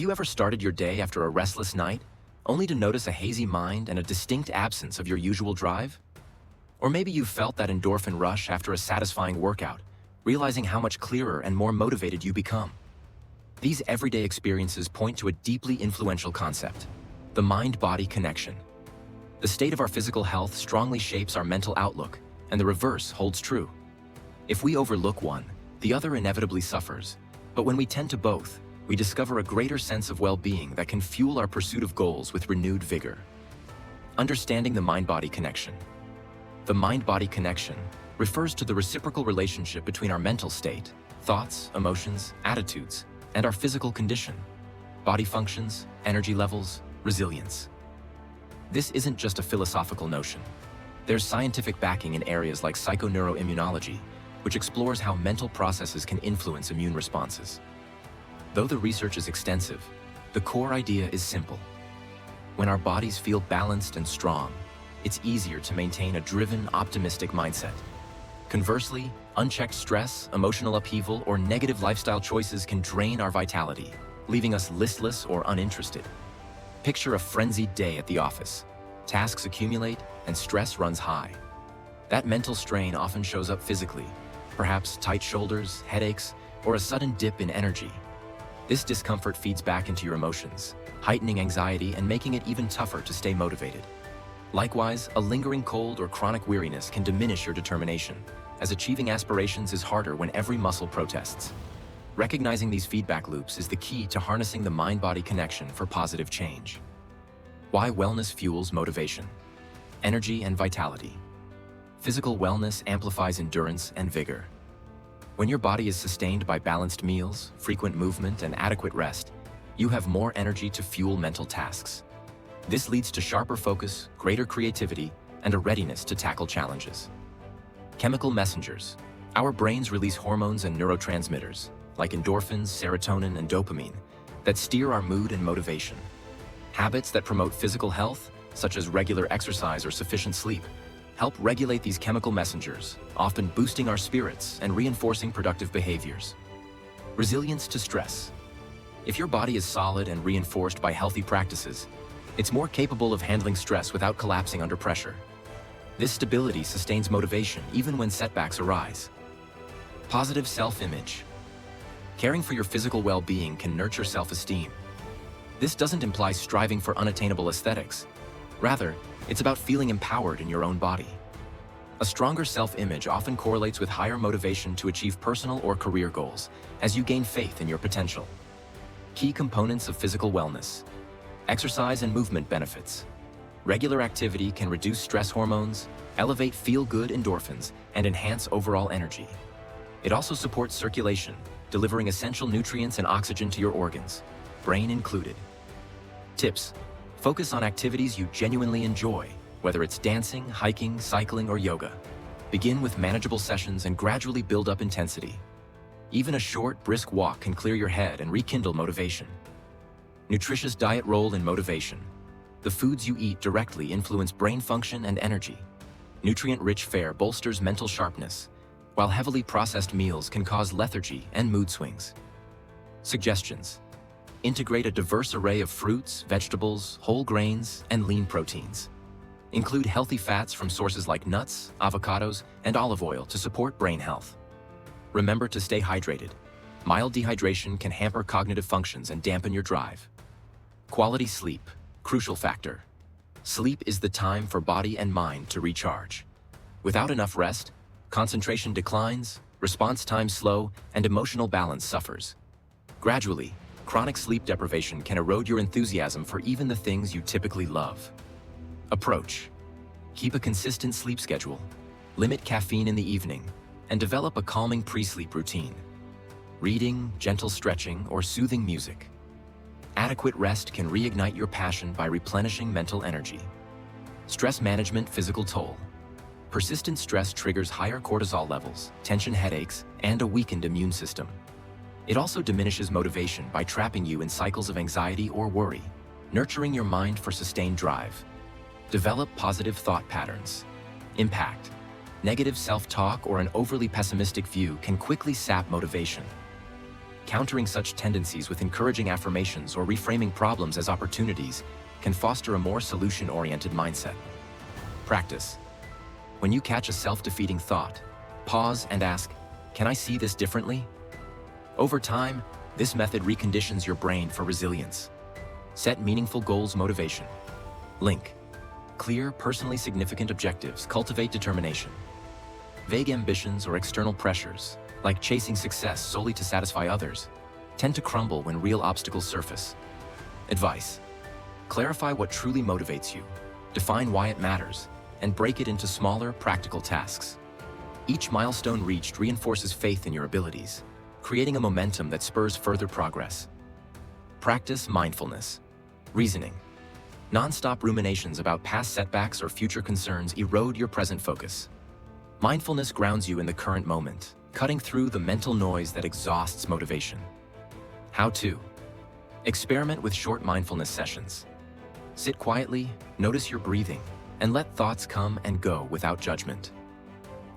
you ever started your day after a restless night, only to notice a hazy mind and a distinct absence of your usual drive? Or maybe you've felt that endorphin rush after a satisfying workout, realizing how much clearer and more motivated you become. These everyday experiences point to a deeply influential concept: the mind-body connection. The state of our physical health strongly shapes our mental outlook, and the reverse holds true. If we overlook one, the other inevitably suffers. But when we tend to both, we discover a greater sense of well-being that can fuel our pursuit of goals with renewed vigor. Understanding the mind-body connection. The mind-body connection refers to the reciprocal relationship between our mental state, thoughts, emotions, attitudes, and our physical condition, body functions, energy levels, resilience. This isn't just a philosophical notion. There's scientific backing in areas like psychoneuroimmunology, which explores how mental processes can influence immune responses. Though the research is extensive, the core idea is simple. When our bodies feel balanced and strong, it's easier to maintain a driven, optimistic mindset. Conversely, unchecked stress, emotional upheaval, or negative lifestyle choices can drain our vitality, leaving us listless or uninterested. Picture a frenzied day at the office. Tasks accumulate, and stress runs high. That mental strain often shows up physically, perhaps tight shoulders, headaches, or a sudden dip in energy. This discomfort feeds back into your emotions, heightening anxiety and making it even tougher to stay motivated. Likewise, a lingering cold or chronic weariness can diminish your determination, as achieving aspirations is harder when every muscle protests. Recognizing these feedback loops is the key to harnessing the mind-body connection for positive change. Why wellness fuels motivation, energy, and vitality. Physical wellness amplifies endurance and vigor. When your body is sustained by balanced meals, frequent movement, and adequate rest, you have more energy to fuel mental tasks. This leads to sharper focus, greater creativity, and a readiness to tackle challenges. Chemical messengers. Our brains release hormones and neurotransmitters, like endorphins, serotonin, and dopamine, that steer our mood and motivation. Habits that promote physical health, such as regular exercise or sufficient sleep, help regulate these chemical messengers, often boosting our spirits and reinforcing productive behaviors. Resilience to stress. If your body is solid and reinforced by healthy practices, it's more capable of handling stress without collapsing under pressure. This stability sustains motivation even when setbacks arise. Positive self-image. Caring for your physical well-being can nurture self-esteem. This doesn't imply striving for unattainable aesthetics. Rather, it's about feeling empowered in your own body. A stronger self-image often correlates with higher motivation to achieve personal or career goals, as you gain faith in your potential. Key components of physical wellness. Exercise and movement benefits. Regular activity can reduce stress hormones, elevate feel-good endorphins, and enhance overall energy. It also supports circulation, delivering essential nutrients and oxygen to your organs, brain included. Tips: focus on activities you genuinely enjoy, whether it's dancing, hiking, cycling, or yoga. Begin with manageable sessions and gradually build up intensity. Even a short, brisk walk can clear your head and rekindle motivation. Nutritious diet role in motivation. The foods you eat directly influence brain function and energy. Nutrient-rich fare bolsters mental sharpness, while heavily processed meals can cause lethargy and mood swings. Suggestions: integrate a diverse array of fruits, vegetables, whole grains, and lean proteins. Include healthy fats from sources like nuts, avocados, and olive oil to support brain health. Remember to stay hydrated. Mild dehydration can hamper cognitive functions and dampen your drive. Quality sleep, crucial factor. Sleep is the time for body and mind to recharge. Without enough rest, concentration declines, response times slow, and emotional balance suffers. Gradually, chronic sleep deprivation can erode your enthusiasm for even the things you typically love. Approach: keep a consistent sleep schedule, limit caffeine in the evening, and develop a calming pre-sleep routine. Reading, gentle stretching, or soothing music. Adequate rest can reignite your passion by replenishing mental energy. Stress management physical toll. Persistent stress triggers higher cortisol levels, tension headaches, and a weakened immune system. It also diminishes motivation by trapping you in cycles of anxiety or worry, nurturing your mind for sustained drive. Develop positive thought patterns. Impact. Negative self-talk or an overly pessimistic view can quickly sap motivation. Countering such tendencies with encouraging affirmations or reframing problems as opportunities can foster a more solution-oriented mindset. Practice. When you catch a self-defeating thought, pause and ask, "Can I see this differently?" Over time, this method reconditions your brain for resilience. Set meaningful goals. Motivation. Link. Clear, personally significant objectives cultivate determination. Vague ambitions or external pressures, like chasing success solely to satisfy others, tend to crumble when real obstacles surface. Advice. Clarify what truly motivates you, define why it matters, and break it into smaller, practical tasks. Each milestone reached reinforces faith in your abilities, creating a momentum that spurs further progress. Practice mindfulness. Reasoning. Non-stop ruminations about past setbacks or future concerns erode your present focus. Mindfulness grounds you in the current moment, cutting through the mental noise that exhausts motivation. How to. Experiment with short mindfulness sessions. Sit quietly, notice your breathing, and let thoughts come and go without judgment.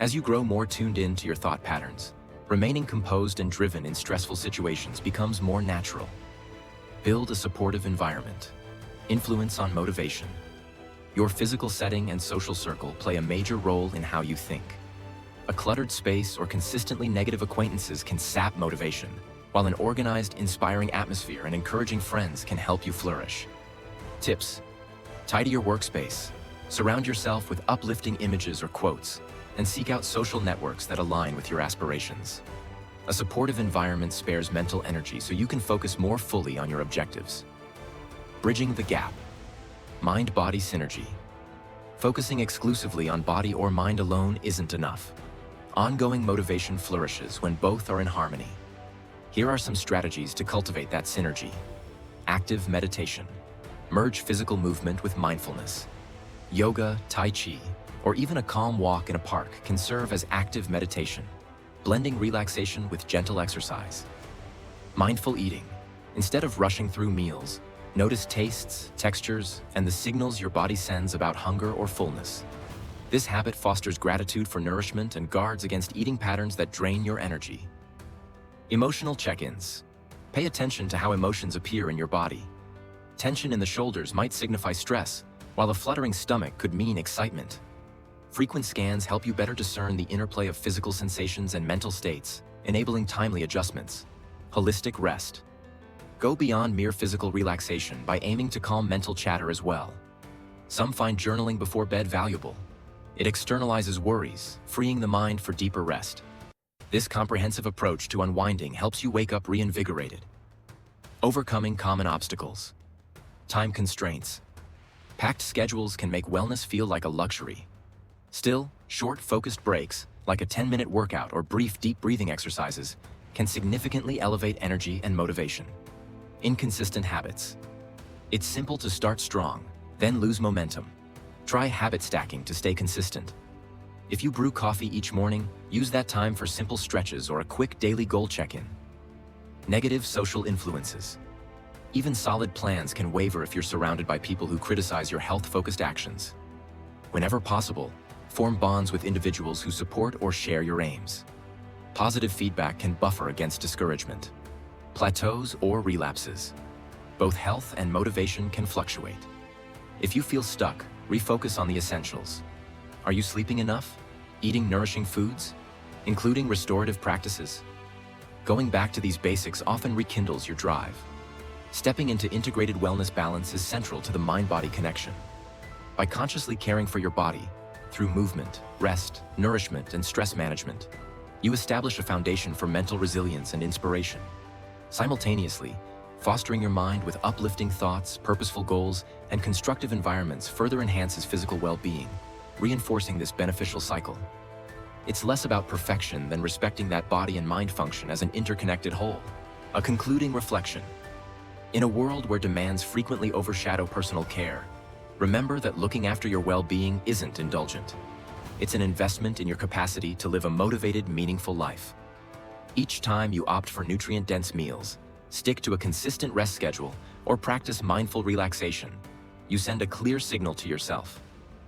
As you grow more tuned in to your thought patterns, remaining composed and driven in stressful situations becomes more natural. Build a supportive environment. Influence on motivation. Your physical setting and social circle play a major role in how you think. A cluttered space or consistently negative acquaintances can sap motivation, while an organized, inspiring atmosphere and encouraging friends can help you flourish. Tips. Tidy your workspace. Surround yourself with uplifting images or quotes, and seek out social networks that align with your aspirations. A supportive environment spares mental energy so you can focus more fully on your objectives. Bridging the gap. Mind-body synergy. Focusing exclusively on body or mind alone isn't enough. Ongoing motivation flourishes when both are in harmony. Here are some strategies to cultivate that synergy. Active meditation. Merge physical movement with mindfulness. Yoga, Tai Chi, or even a calm walk in a park can serve as active meditation, blending relaxation with gentle exercise. Mindful eating. Instead of rushing through meals, notice tastes, textures, and the signals your body sends about hunger or fullness. This habit fosters gratitude for nourishment and guards against eating patterns that drain your energy. Emotional check-ins. Pay attention to how emotions appear in your body. Tension in the shoulders might signify stress, while a fluttering stomach could mean excitement. Frequent scans help you better discern the interplay of physical sensations and mental states, enabling timely adjustments. Holistic rest. Go beyond mere physical relaxation by aiming to calm mental chatter as well. Some find journaling before bed valuable. It externalizes worries, freeing the mind for deeper rest. This comprehensive approach to unwinding helps you wake up reinvigorated. Overcoming common obstacles. Time constraints. Packed schedules can make wellness feel like a luxury. Still, short, focused breaks, like a 10-minute workout or brief deep breathing exercises, can significantly elevate energy and motivation. Inconsistent habits. It's simple to start strong, then lose momentum. Try habit stacking to stay consistent. If you brew coffee each morning, use that time for simple stretches or a quick daily goal check-in. Negative social influences. Even solid plans can waver if you're surrounded by people who criticize your health-focused actions. Whenever possible, form bonds with individuals who support or share your aims. Positive feedback can buffer against discouragement. Plateaus or relapses. Both health and motivation can fluctuate. If you feel stuck, refocus on the essentials. Are you sleeping enough? Eating nourishing foods? Including restorative practices? Going back to these basics often rekindles your drive. Stepping into integrated wellness balance is central to the mind-body connection. By consciously caring for your body, through movement, rest, nourishment, and stress management, you establish a foundation for mental resilience and inspiration. Simultaneously, fostering your mind with uplifting thoughts, purposeful goals, and constructive environments further enhances physical well-being, reinforcing this beneficial cycle. It's less about perfection than respecting that body and mind function as an interconnected whole. A concluding reflection. In a world where demands frequently overshadow personal care, remember that looking after your well-being isn't indulgent. It's an investment in your capacity to live a motivated, meaningful life. Each time you opt for nutrient-dense meals, stick to a consistent rest schedule, or practice mindful relaxation, you send a clear signal to yourself.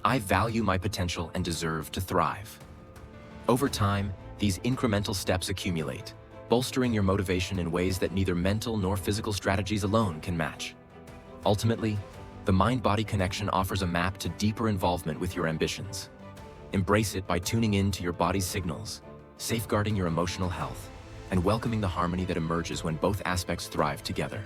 I value my potential and deserve to thrive. Over time, these incremental steps accumulate, bolstering your motivation in ways that neither mental nor physical strategies alone can match. Ultimately, the mind-body connection offers a map to deeper involvement with your ambitions. Embrace it by tuning in to your body's signals, safeguarding your emotional health, and welcoming the harmony that emerges when both aspects thrive together.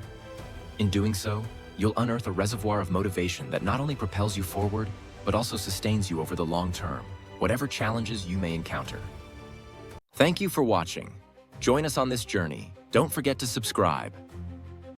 In doing so, you'll unearth a reservoir of motivation that not only propels you forward, but also sustains you over the long term, whatever challenges you may encounter. Thank you for watching. Join us on this journey. Don't forget to subscribe.